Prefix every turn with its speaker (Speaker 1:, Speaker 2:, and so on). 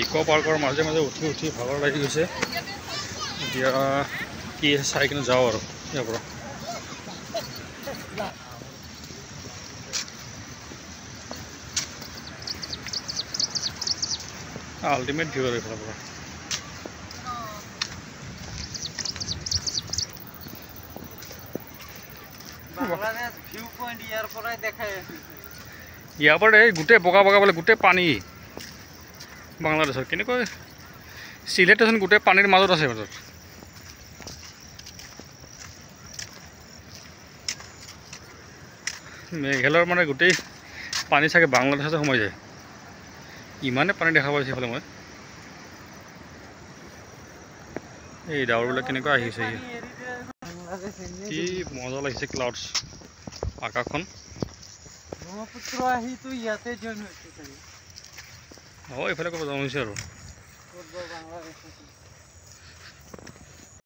Speaker 1: ইক' পাৰ্কৰ মাজে মাজে উঠি উঠি ভাগৰ লাগি গৈছে। এতিয়া কি চাই কিনে যাওঁ আৰু ইয়াৰ পৰা। আল্টিমেট ভিউ আৰু এইফালৰ পৰা। ইয়াৰ পৰা এই গোটেই বগা বগা বোলে গোটেই পানী বাংলাদেশৰ। কেনেকৈ চিলেটচোন গোটেই পানীৰ মাজত আছে মাজত। মেঘালয়ৰ মানে গোটেই পানী চাগে বাংলাদেশতে সোমাই যায়, ইমানে পানী দেখা পাইছে এইফালে মই। এই ডাৱৰবিলাক কেনেকুৱা আহিছে, কি মজা লাগিছে ক্লাউডছ আকাশখন। অঁ এইফালে ক'ব জমা হৈছে আৰু।